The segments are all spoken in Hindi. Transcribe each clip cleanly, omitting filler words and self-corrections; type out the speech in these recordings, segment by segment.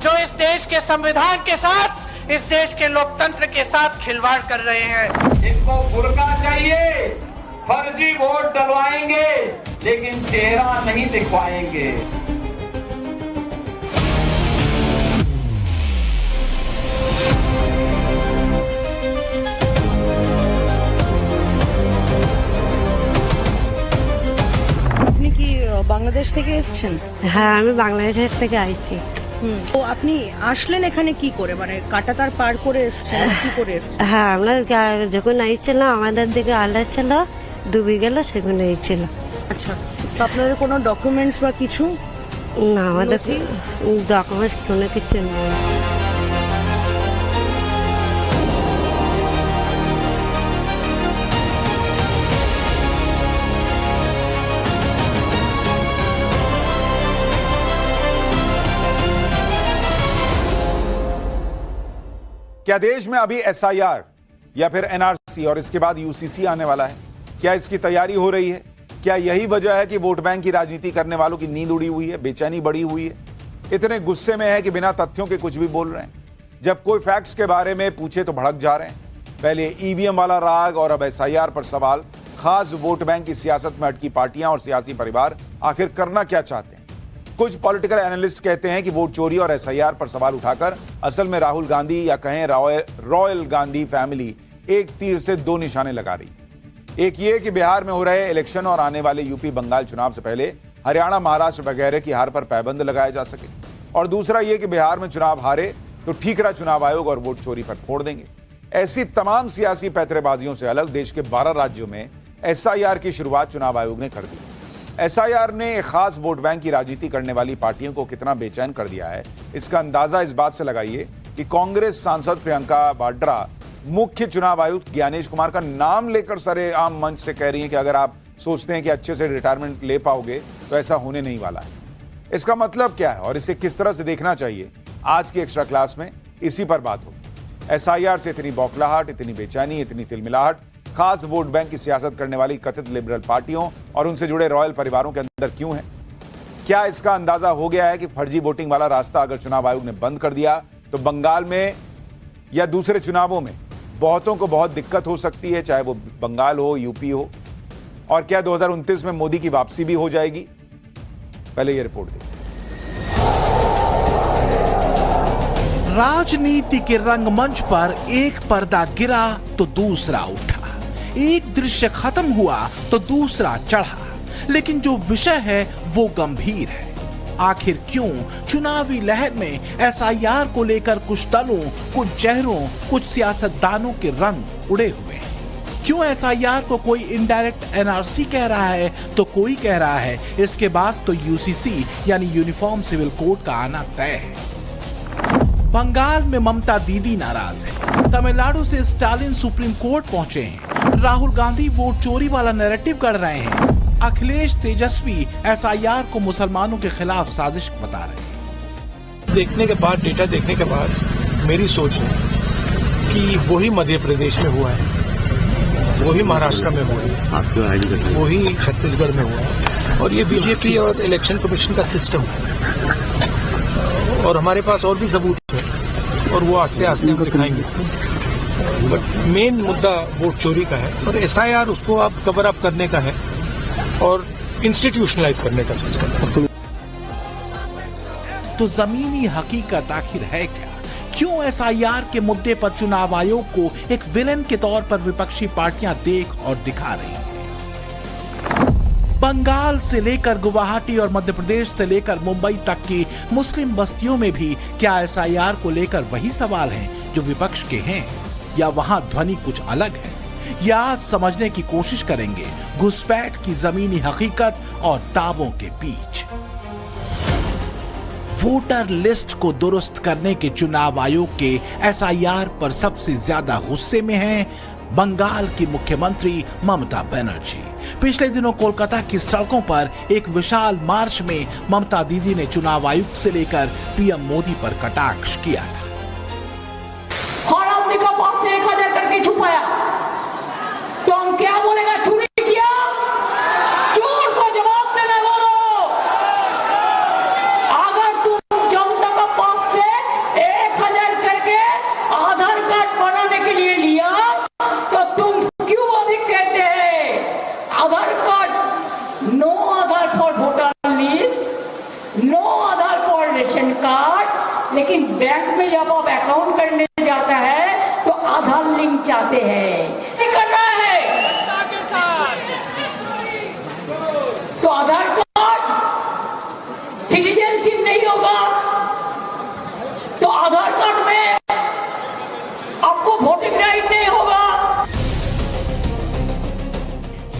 जो इस देश के संविधान के साथ, इस देश के लोकतंत्र के साथ खिलवाड़ कर रहे हैं। इनको बुर्का चाहिए, फर्जी वोट डलवाएंगे लेकिन चेहरा नहीं दिखवाएंगे। আপনি কি বাংলাদেশ থেকে এসেছেন? হ্যাঁ, আমি বাংলাদেশের থেকে আইছি। তো আপনি আসলেন এখানে কি করে, মানে কাটাতার পার করে এসেছেন, কি করে এসেছেন? হ্যাঁ, আমরা যখন আইছিলাম আমাদের দিকে আলাদা ছিল, ডুবে গেল, সেখানে আইছিল। আচ্ছা, তো আপনাদের কোনো ডকুমেন্টস বা কিছু? না, আমাদের ডকুমেন্টস কোনো কিছু নেই। क्या देश में अभी एसआईआर या फिर एनआरसी और इसके बाद यूसीसी आने वाला है? क्या इसकी तैयारी हो रही है? क्या यही वजह है कि वोट बैंक की राजनीति करने वालों की नींद उड़ी हुई है, बेचैनी बढ़ी हुई है, इतने गुस्से में है कि बिना तथ्यों के कुछ भी बोल रहे हैं? जब कोई फैक्ट्स के बारे में पूछे तो भड़क जा रहे हैं। पहले ईवीएम वाला राग और अब एसआईआर पर सवाल। खास वोट बैंक की सियासत में अटकी पार्टियां और सियासी परिवार आखिर करना क्या चाहते हैं? कुछ पॉलिटिकल एनालिस्ट कहते हैं कि वोट चोरी और एसआईआर पर सवाल उठाकर असल में राहुल गांधी या कहें रॉयल गांधी फैमिली एक तीर से दो निशाने लगा रही। एक ये कि बिहार में हो रहे इलेक्शन और आने वाले यूपी बंगाल चुनाव से पहले हरियाणा, महाराष्ट्र वगैरह की हार पर पाबंद लगाया जा सके, और दूसरा ये कि बिहार में चुनाव हारे तो ठीकरा चुनाव आयोग और वोट चोरी पर फोड़ देंगे। ऐसी तमाम सियासी पैतरेबाजियों से अलग देश के 12 राज्यों में एसआईआर की शुरुआत चुनाव आयोग ने कर दी। एसआईआर ने एक खास वोट बैंक की राजनीति करने वाली पार्टियों को कितना बेचैन कर दिया है, इसका अंदाजा इस बात से लगाइए कि कांग्रेस सांसद प्रियंका वाड्रा मुख्य चुनाव आयुक्त ज्ञानेश कुमार का नाम लेकर सरेआम मंच से कह रही हैं कि अगर आप सोचते हैं कि अच्छे से रिटायरमेंट ले पाओगे तो ऐसा होने नहीं वाला है। इसका मतलब क्या है और इसे किस तरह से देखना चाहिए, आज की एक्स्ट्रा क्लास में इसी पर बात होगी। एसआईआर से इतनी बौखलाहट, इतनी बेचैनी, इतनी तिलमिलाहट खास वोट बैंक की सियासत करने वाली कथित लिबरल पार्टियों और उनसे जुड़े रॉयल परिवारों के अंदर क्यों है? क्या इसका अंदाजा हो गया है कि फर्जी वोटिंग वाला रास्ता अगर चुनाव आयोग ने बंद कर दिया तो बंगाल में या दूसरे चुनावों में बहुतों को बहुत दिक्कत हो सकती है, चाहे वो बंगाल हो, यूपी हो? और क्या 2029 में मोदी की वापसी भी हो जाएगी? पहले ये रिपोर्ट देखिए। राजनीति के रंगमंच पर एक पर्दा गिरा तो दूसरा उठा, एक दृश्य खत्म हुआ तो दूसरा चढ़ा, लेकिन जो विषय है वो गंभीर है। आखिर क्यों चुनावी लहर में एसआईआर को लेकर कुछ दलों, कुछ चेहरों, कुछ सियासतदानों के रंग उड़े हुए हैं? क्यों एसआईआर को कोई इनडायरेक्ट एनआरसी कह रहा है तो कोई कह रहा है इसके बाद तो यूसीसी यानी यूनिफॉर्म सिविल कोड का आना तय है। बंगाल में ममता दीदी नाराज है, तमिलनाडु से स्टालिन सुप्रीम कोर्ट पहुंचे हैं, राहुल गांधी वोट चोरी वाला नैरेटिव कर रहे हैं, अखिलेश तेजस्वी एसआईआर को मुसलमानों के खिलाफ साजिश बता रहे हैं। देखने के बाद, डेटा देखने के बाद मेरी सोच है कि वही मध्य प्रदेश में हुआ है, वही महाराष्ट्र में हुआ है, वही छत्तीसगढ़ में हुआ है, और ये बीजेपी और इलेक्शन कमीशन का सिस्टम है। और हमारे पास और भी सबूत है और वो आस्ते आस्ते हमको दिखाएंगे, बट मेन मुद्दा वोट चोरी का है और एसआईआर उसको आप कवर अप करने का है और इंस्टीट्यूशनलाइज करने का सिस्टम। तो जमीनी हकीकत आखिर है क्या? क्यों एसआईआर के मुद्दे पर चुनाव आयोग को एक विलेन के तौर पर विपक्षी पार्टियां देख और दिखा रही हैं? बंगाल से लेकर गुवाहाटी और मध्य प्रदेश से लेकर मुंबई तक की मुस्लिम बस्तियों में भी क्या एसआईआर को लेकर वही सवाल हैं जो विपक्ष के हैं, या वहां ध्वनि कुछ अलग है? या समझने की कोशिश करेंगे घुसपैठ की जमीनी हकीकत और दावों के बीच। वोटर लिस्ट को दुरुस्त करने के चुनाव आयोग के एसआईआर पर सबसे ज्यादा गुस्से में हैं बंगाल की मुख्यमंत्री ममता बनर्जी। पिछले दिनों कोलकाता की सड़कों पर एक विशाल मार्च में ममता दीदी ने चुनाव आयुक्त से लेकर पीएम मोदी पर कटाक्ष किया था। और अपने को पास से 1000 टन छुपाया तो हम क्या बोलेगा? चोरी किया? चोर को जवाब देना बोलो। अगर तुम जनता का पास से लेकिन बैंक में जब आप अकाउंट करने जाता है तो आधार लिंक चाहते हैं, नहीं करना है तो आधार कार्ड सिटीजनशिप नहीं होगा, तो आधार कार्ड में आपको वोटिंग राइट नहीं होगा।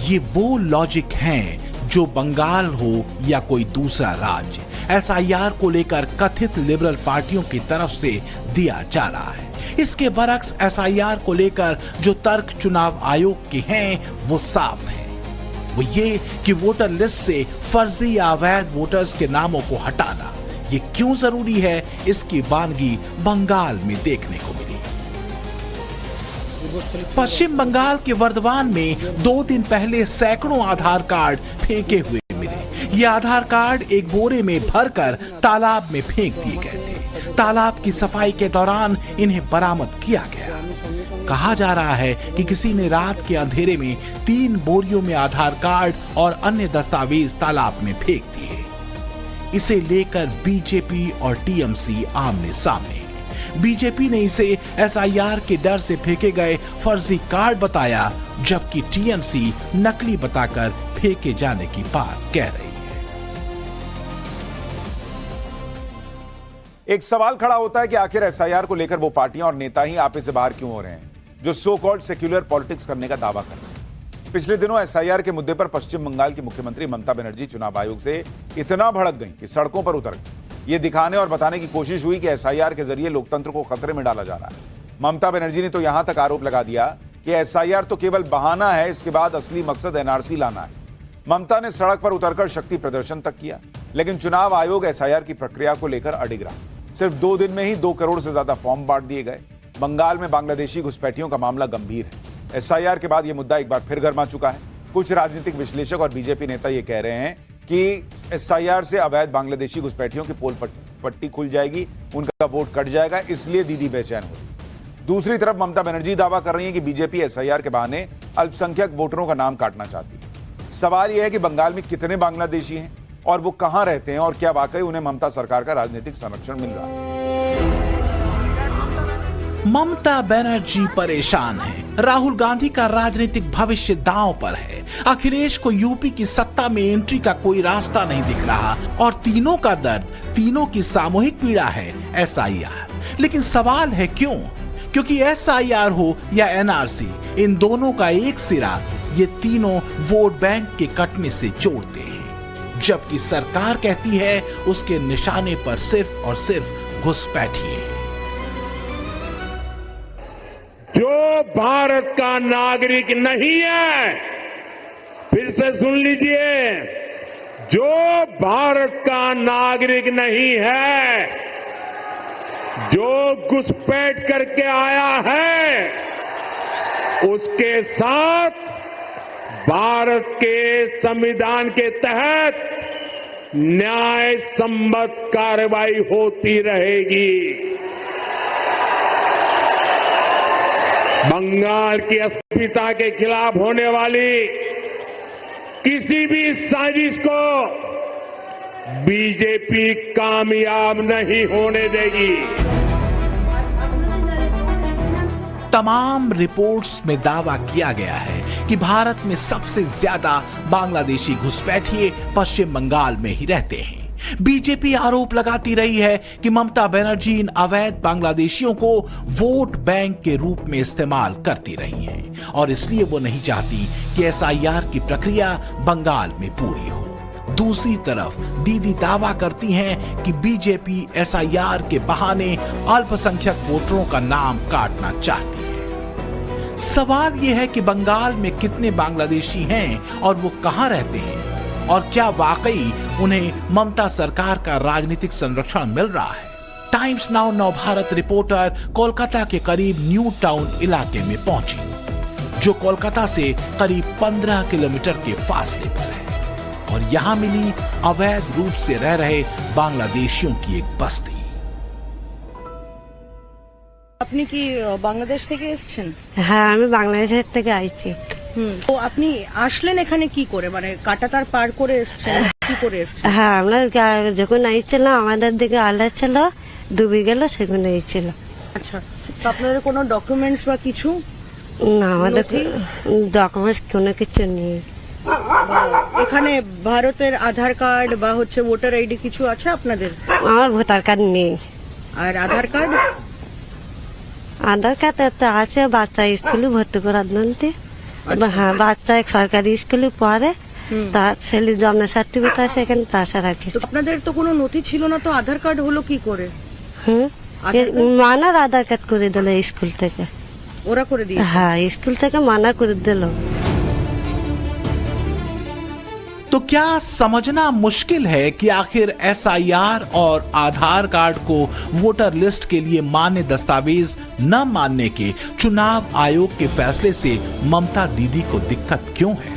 ये वो लॉजिक हैं जो बंगाल हो या कोई दूसरा राज्य, एसआईआर को लेकर कथित लिबरल पार्टियों की तरफ से दिया जा रहा है। इसके बरक्स एसआईआर को लेकर जो तर्क चुनाव आयोग के हैं वो साफ है। वो ये कि वोटर लिस्ट से फर्जी या अवैध वोटर्स के नामों को हटाना ये क्यों जरूरी है, इसकी वानगी बंगाल में देखने को मिली। पश्चिम बंगाल के वर्धमान में 2 दिन पहले सैकड़ों आधार कार्ड फेंके हुए मिले। ये आधार कार्ड एक बोरे में भरकर तालाब में फेंक दिए गए थे। तालाब की सफाई के दौरान इन्हें बरामद किया गया। कहा जा रहा है कि किसी ने रात के अंधेरे में 3 बोरियों में आधार कार्ड और अन्य दस्तावेज तालाब में फेंक दिए। इसे लेकर बीजेपी और टीएमसी आमने सामने। बीजेपी ने इसे एसआईआर के डर से फेंके गए फर्जी कार्ड बताया, जबकि टीएमसी नकली बताकर फेंके जाने की बात कह रही है। एक सवाल खड़ा होता है कि आखिर एसआईआर को लेकर वो पार्टियां और नेता ही आपे से बाहर क्यों हो रहे हैं जो सो कॉल्ड सेक्युलर पॉलिटिक्स करने का दावा कर रहे हैं। पिछले दिनों एसआईआर के मुद्दे पर पश्चिम बंगाल की मुख्यमंत्री ममता बनर्जी चुनाव आयोग से इतना भड़क गई कि सड़कों पर उतर गई। ये दिखाने और बताने की कोशिश हुई कि एसआईआर के जरिए लोकतंत्र को खतरे में डाला जा रहा है। ममता बनर्जी ने तो यहां तक आरोप लगा दिया कि एसआईआर तो केवल बहाना है, इसके बाद असली मकसद एनआरसी लाना है। ममता ने सड़क पर उतरकर शक्ति प्रदर्शन तक किया, लेकिन चुनाव आयोग एसआईआर की प्रक्रिया को लेकर अडिग रहा। सिर्फ 2 दिन में ही 2 करोड़ से ज्यादा फॉर्म बांट दिए गए। बंगाल में बांग्लादेशी घुसपैठियों का मामला गंभीर है। एसआईआर के बाद यह मुद्दा एक बार फिर गर्मा चुका है। कुछ राजनीतिक विश्लेषक और बीजेपी नेता ये कह रहे हैं कि एसआईआर से अवैध बांग्लादेशी घुसपैठियों की पोल पट्टी खुल जाएगी, उनका वोट कट जाएगा, इसलिए दीदी बेचैन हो रही। दूसरी तरफ ममता बनर्जी दावा कर रही है कि बीजेपी एसआईआर के बहाने अल्पसंख्यक वोटरों का नाम काटना चाहती है। सवाल यह है कि बंगाल में कितने बांग्लादेशी हैं और वो कहां रहते हैं और क्या वाकई उन्हें ममता सरकार का राजनीतिक संरक्षण मिल रहा है। ममता बनर्जी परेशान है। राहुल गांधी का राजनीतिक भविष्य दांव पर है। अखिलेश को यूपी की सत्ता में एंट्री का कोई रास्ता नहीं दिख रहा और तीनों का दर्द, तीनों की सामूहिक पीड़ा है एसआईआर। लेकिन सवाल है क्यों? क्योंकि एसआईआर हो या एनआरसी, इन दोनों का एक सिरा ये तीनों वोट बैंक के कटने से जोड़ते हैं, जबकि सरकार कहती है उसके निशाने पर सिर्फ और सिर्फ घुसपैठिए हैं। जो भारत का नागरिक नहीं है, फिर से सुन लीजिए, जो भारत का नागरिक नहीं है, जो घुसपैठ करके आया है, उसके साथ भारत के संविधान के तहत न्याय सम्मत कार्रवाई होती रहेगी। बंगाल की अस्मिता के खिलाफ होने वाली किसी भी साजिश को बीजेपी कामयाब नहीं होने देगी। तमाम रिपोर्ट्स में दावा किया गया है कि भारत में सबसे ज्यादा बांग्लादेशी घुसपैठिए पश्चिम बंगाल में ही रहते हैं। बीजेपी आरोप लगाती रही है कि ममता बनर्जी इन अवैध बांग्लादेशियों को वोट बैंक के रूप में इस्तेमाल करती रही हैं और इसलिए वो नहीं चाहती कि एसआईआर की प्रक्रिया बंगाल में पूरी हो। दूसरी तरफ दीदी दावा करती हैं कि बीजेपी एसआईआर के बहाने अल्पसंख्यक वोटरों का नाम काटना चाहती है। सवाल यह है कि बंगाल में कितने बांग्लादेशी हैं और वो कहां रहते हैं और क्या वाकई उन्हें ममता सरकार का राजनीतिक संरक्षण मिल रहा है। Times now Navbharat reporter Kolkata के करीब न्यू टाउन इलाके में पहुंची, जो कोलकाता से करीब 15 किलोमीटर के फासले पर है, और यहां मिली अवैध रूप से रह रहे बांग्लादेशियों की एक बस्ती। আপনি কি বাংলাদেশ থেকে এসেছেন? হ্যাঁ, আমি বাংলাদেশের থেকে আইছি। তো আপনি আসলেন এখানে কি করে, মানে কাটাতার পার করে এসেছেন, কি করে এসেছেন? হ্যাঁ, আমরা যখন আইছিলাম আমাদের দিকে আলা ছিল, ডুবে গেল সেগুলো এই ছিল। আচ্ছা, তো আপনাদের কোনো ডকুমেন্টস বা কিছু? না, আমাদের ডকুমেন্টস কোনো কিছু নেই। এখানে ভারতের আধার কার্ড বা হচ্ছে ভোটার আইডি কিছু আছে আপনাদের? আমার ভোটার কার্ড নেই। আর আধার কার্ড? আধার কার্ড তো আছে, বাচ্চা স্কুলে ভর্তি করার জন্য। হ্যাঁ, বাচ্চা সরকারি স্কুলে পড়ে, তার ছেলে জন্ম সার্টিফিকেট আছে এখানে, তাছাড়া কিছু। আপনাদের তো কোনো নথি ছিল না, তো আধার কার্ড হলো কি করে? হ্যাঁ, মানার আধার কার্ড করে দিল স্কুল থেকে। ওরা করে দিয়ে? हाँ, स्कूल तक माना कर दिलो। तो क्या समझना मुश्किल है कि आखिर एसआईआर और आधार कार्ड को वोटर लिस्ट के लिए मान्य दस्तावेज न मानने के चुनाव आयोग के फैसले से ममता दीदी को दिक्कत क्यों है?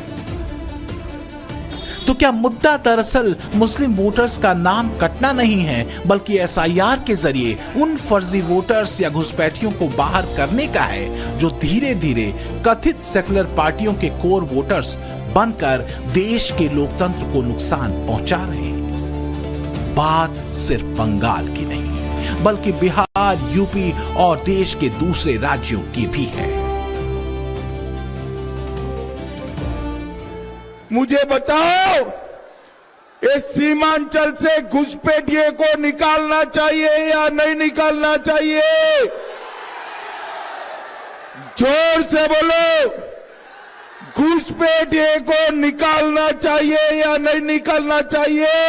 तो क्या मुद्दा दरअसल मुस्लिम वोटर्स का नाम कटना नहीं है, बल्कि एसआईआर के जरिए उन फर्जी वोटर्स या घुसपैठियों को बाहर करने का है जो धीरे धीरे कथित सेकुलर पार्टियों के कोर वोटर्स बनकर देश के लोकतंत्र को नुकसान पहुंचा रहे हैं? बात सिर्फ बंगाल की नहीं, बल्कि बिहार, यूपी और देश के दूसरे राज्यों की भी है। मुझे बताओ, इस सीमांचल से घुसपैठिए को निकालना चाहिए या नहीं निकालना चाहिए? जोर से बोलो, घुसपैठिए को निकालना चाहिए या नहीं निकालना चाहिए?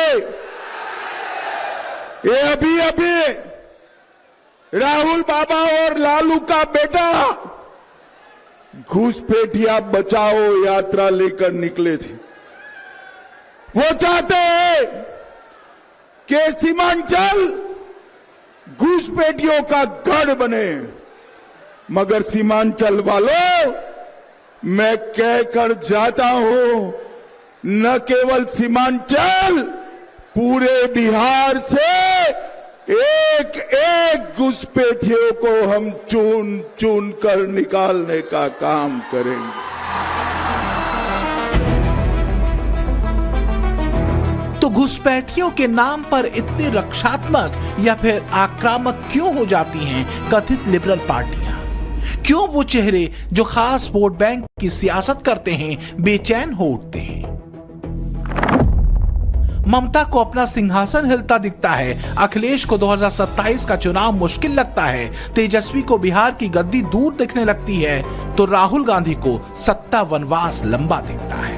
ये अभी राहुल बाबा और लालू का बेटा घुसपैठिया बचाओ यात्रा लेकर निकले थे। वो चाहते हैं कि सीमांचल घुसपैठियों का गढ़ बने, मगर सीमांचल वालों, मैं कहकर जाता हूं, न केवल सीमांचल, पूरे बिहार से एक एक घुसपैठियों को हम चुन चुन कर निकालने का काम करेंगे। तो घुसपैठियों के नाम पर इतनी रक्षात्मक या फिर आक्रामक क्यों हो जाती हैं कथित लिबरल पार्टियां? क्यों वो चेहरे जो खास वोट बैंक की सियासत करते हैं बेचैन हो उठते हैं? ममता को अपना सिंहासन हिलता दिखता है, अखिलेश को 2027 का चुनाव मुश्किल लगता है, तेजस्वी को बिहार की गद्दी दूर दिखने लगती है, तो राहुल गांधी को सत्ता वनवास लंबा दिखता है।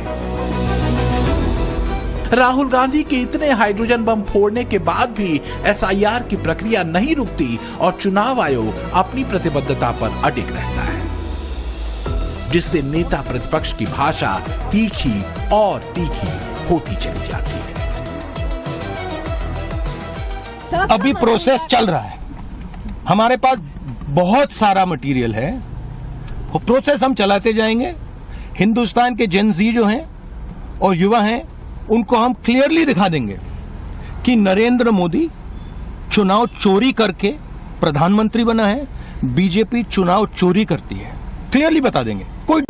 राहुल गांधी के इतने हाइड्रोजन बम फोड़ने के बाद भी एसआईआर की प्रक्रिया नहीं रुकती और चुनाव आयोग अपनी प्रतिबद्धता पर अडिग रहता है, जिससे नेता प्रतिपक्ष की भाषा तीखी और तीखी होती चली जाती है। अभी प्रोसेस चल रहा है, हमारे पास बहुत सारा मटेरियल है, वो प्रोसेस हम चलाते जाएंगे। हिंदुस्तान के जेनजी जो हैं और युवा हैं, उनको हम क्लियरली दिखा देंगे कि नरेंद्र मोदी चुनाव चोरी करके प्रधानमंत्री बना है, बीजेपी चुनाव चोरी करती है, क्लियरली बता देंगे। कोई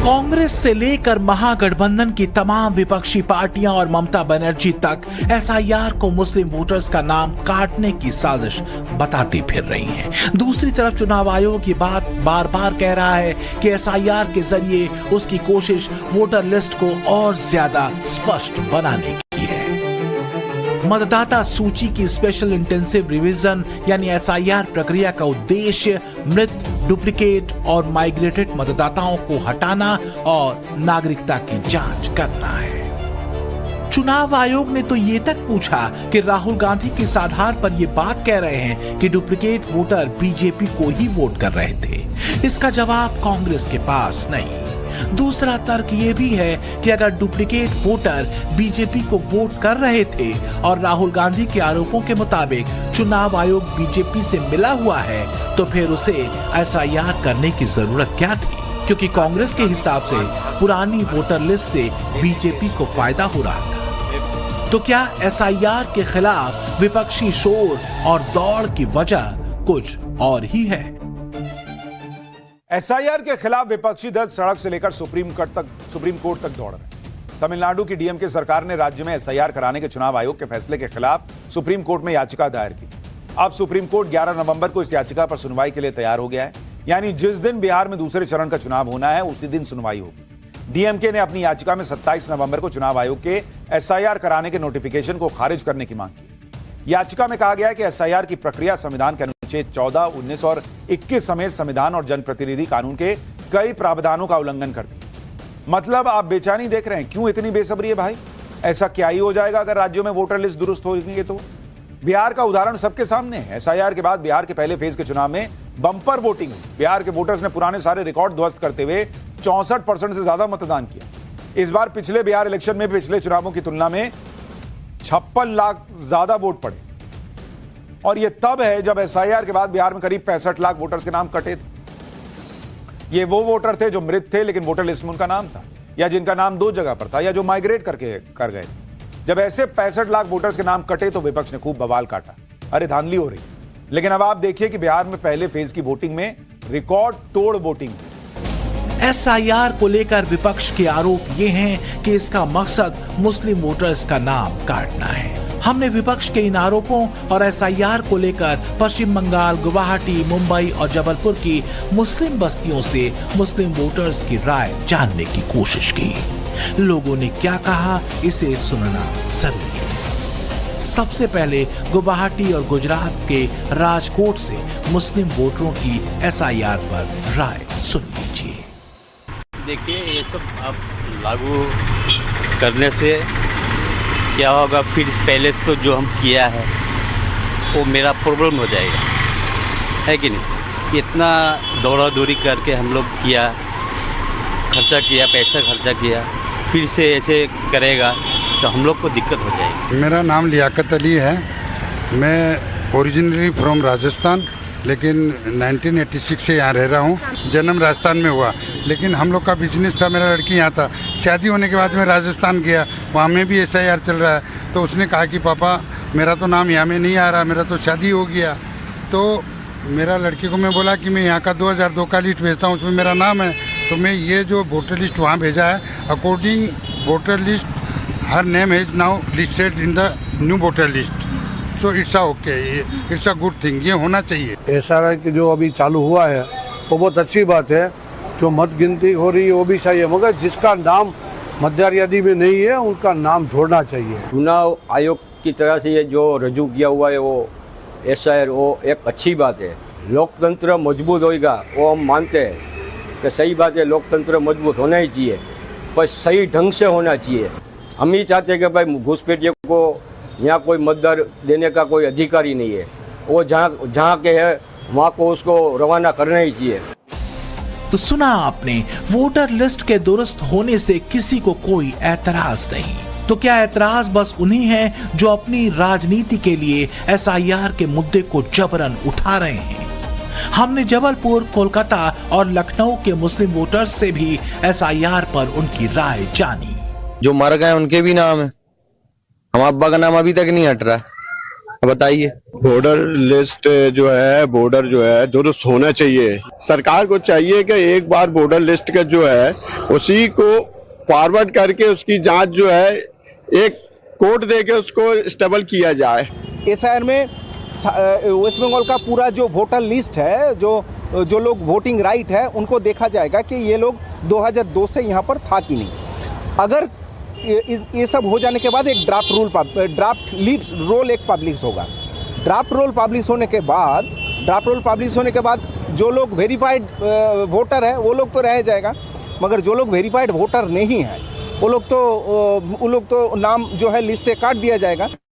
कांग्रेस से लेकर महागठबंधन की तमाम विपक्षी पार्टियां और ममता बनर्जी तक एसआईआर को मुस्लिम वोटर्स का नाम काटने की साजिश बताती फिर रही हैं। दूसरी तरफ चुनाव आयोग ये बात बार बार कह रहा है कि एसआईआर के जरिए उसकी कोशिश वोटर लिस्ट को और ज्यादा स्पष्ट बनाने की है। मतदाता सूची की स्पेशल इंटेंसिव रिवीजन यानी एसआईआर प्रक्रिया का उद्देश्य मृत, डुप्लीकेट और माइग्रेटेड मतदाताओं को हटाना और नागरिकता की जांच करना है। चुनाव आयोग ने तो ये तक पूछा कि राहुल गांधी किस आधार पर ये बात कह रहे हैं कि डुप्लीकेट वोटर बीजेपी को ही वोट कर रहे थे। इसका जवाब कांग्रेस के पास नहीं। दूसरा तर्क ये भी है कि अगर डुप्लीकेट वोटर बीजेपी को वोट कर रहे थे और राहुल गांधी के आरोपों के मुताबिक चुनाव आयोग बीजेपी से मिला हुआ है, तो फिर उसे एसआईआर करने की जरूरत क्या थी? क्योंकि कांग्रेस के हिसाब से पुरानी वोटर लिस्ट से बीजेपी को फायदा हो रहा था। तो क्या एसआईआर के खिलाफ विपक्षी शोर और दौड़ की वजह कुछ और ही है? एसआईआर के खिलाफ विपक्षी दल सड़क से लेकर सुप्रीम कोर्ट तक दौड़ रहे हैं। तमिलनाडु की डीएमके सरकार ने राज्य में एसआईआर कराने के चुनाव आयोग के फैसले के खिलाफ सुप्रीम कोर्ट में याचिका दायर की। अब सुप्रीम कोर्ट 11 नवंबर को इस याचिका पर सुनवाई के लिए तैयार हो गया है। यानी जिस दिन बिहार में दूसरे चरण का चुनाव होना है उसी दिन सुनवाई होगी। डीएमके ने अपनी याचिका में 27 नवंबर को चुनाव आयोग के एसआईआर कराने के नोटिफिकेशन को खारिज करने की मांग की। याचिका में कहा गया है कि एसआईआर की प्रक्रिया संविधान के अनुच्छेद 14, 19 और 21 समेत संविधान और जनप्रतिनिधि कानून के कई प्रावधानों का उल्लंघन करती है। मतलब आप बेचैनी देख रहे हैं, क्यों इतनी बेसब्री है भाई? ऐसा क्या ही हो जाएगा अगर राज्यों में वोटर लिस्ट दुरुस्त होगी तो? बिहार का उदाहरण सबके सामने है। एसआईआर के बाद बिहार के पहले फेज के चुनाव में बम्पर वोटिंग हुई। बिहार के वोटर्स ने पुराने सारे रिकॉर्ड ध्वस्त करते हुए 64% से ज्यादा मतदान किया। इस बार पिछले बिहार इलेक्शन में पिछले चुनावों की तुलना में 56 लाख ज्यादा वोट पड़े। और यह तब है जब एसआईआर के बाद बिहार में करीब 65 लाख वोटर्स के नाम कटे थे। ये वो वोटर थे जो मृत थे लेकिन वोटर लिस्ट में उनका नाम था, या जिनका नाम 2 जगह पर था, या जो माइग्रेट कर गए। जब ऐसे 65 लाख वोटर्स के नाम कटे तो विपक्ष ने खूब बवाल काटा, अरे धांधली हो रही। लेकिन अब आप देखिए कि बिहार में पहले फेज की वोटिंग में रिकॉर्ड तोड़ वोटिंग। एसआईआर को लेकर विपक्ष के आरोप ये हैं कि इसका मकसद मुस्लिम वोटर्स का नाम काटना है। हमने विपक्ष के इन आरोपों और एसआईआर को लेकर पश्चिम बंगाल, गुवाहाटी, मुंबई और जबलपुर की मुस्लिम बस्तियों से मुस्लिम वोटर्स की राय जानने की कोशिश की। लोगों ने क्या कहा, इसे सुनना जरूरी है। सबसे पहले गुवाहाटी और गुजरात के राजकोट से मुस्लिम वोटरों की एसआईआर पर राय सुन लीजिए। देखिए, ये सब अब लागू करने से क्या होगा, फिर पहले से तो जो हम किया है वो मेरा प्रॉब्लम हो जाएगा, है कि नहीं? इतना दौड़ा दौड़ी करके हम लोग किया, खर्चा किया, पैसा खर्चा किया, फिर से ऐसे करेगा तो हम लोग को दिक्कत हो जाएगी। मेरा नाम लियाकत अली है। मैं ओरिजिनली फ्रॉम राजस्थान, लेकिन 1986 से यहाँ रह रहा हूँ। जन्म राजस्थान में हुआ, लेकिन हम लोग का बिजनेस था, मेरा लड़की यहाँ था। शादी होने के बाद मैं राजस्थान गया, वहाँ में भी एसआईआर चल रहा है। तो उसने कहा कि पापा मेरा तो नाम यहाँ में नहीं आ रहा, मेरा तो शादी हो गया। तो मेरा लड़की को मैं बोला कि मैं यहाँ का 2002 का लिस्ट भेजता हूँ, उसमें मेरा नाम है। तो मैं ये जो वोटर लिस्ट वहाँ भेजा है, according voter list her name is now listed in the new voter list. So it's okay, it's a good thing, ये होना चाहिए। एसआईआर की जो अभी चालू हुआ है वो बहुत अच्छी बात है। जो मत गिनती हो रही है वो भी सही है, मगर जिसका नाम मतदार यादी में नहीं है उनका नाम जोड़ना चाहिए। चुनाव आयोग की तरफ से ये जो रजू किया हुआ है वो एसआईआर, वो एक अच्छी बात है। लोकतंत्र मजबूत होगा वो हम मानते हैं कि सही बात है, लोकतंत्र मजबूत होना ही चाहिए, पर सही ढंग से होना चाहिए। हम ही चाहते हैं कि भाई घुसपैठियों को यहाँ कोई मतदार देने का कोई अधिकारी नहीं है, वो जहाँ के है वहाँ को उसको रवाना करना ही चाहिए। तो सुना आपने, वोटर लिस्ट के दुरुस्त होने से किसी को कोई ऐतराज नहीं। तो क्या ऐतराज बस उन्हीं है जो अपनी राजनीति के लिए एसआईआर के मुद्दे को जबरन उठा रहे हैं? हमने जबलपुर, कोलकाता और लखनऊ के मुस्लिम वोटर्स से भी एसआईआर पर उनकी राय जानी। जो मर गए उनके भी नाम है, हमारे अब्बा का नाम अभी तक नहीं हट रहा है। बताइए, वोटर लिस्ट जो है, बॉर्डर जो है दुरुस्त होना चाहिए। सरकार को चाहिए कि एक बार वोटर लिस्ट का जो है उसी को फॉरवर्ड करके उसकी जांच जो है एक कोर्ट देके उसको स्टेबल किया जाए। एसआईआर में वेस्ट बंगाल का पूरा जो वोटर लिस्ट है, जो लोग वोटिंग राइट है, उनको देखा जाएगा कि ये लोग 2002 से यहाँ पर था कि नहीं। अगर ये सब हो जाने के बाद एक ड्राफ्ट रोल एक पब्लिश होगा। ड्राफ्ट रोल पब्लिश होने के बाद जो लोग वेरीफाइड वोटर है वो लोग तो रह जाएगा, मगर जो लोग वेरीफाइड वोटर नहीं है वो लोग तो नाम जो है लिस्ट से काट दिया जाएगा।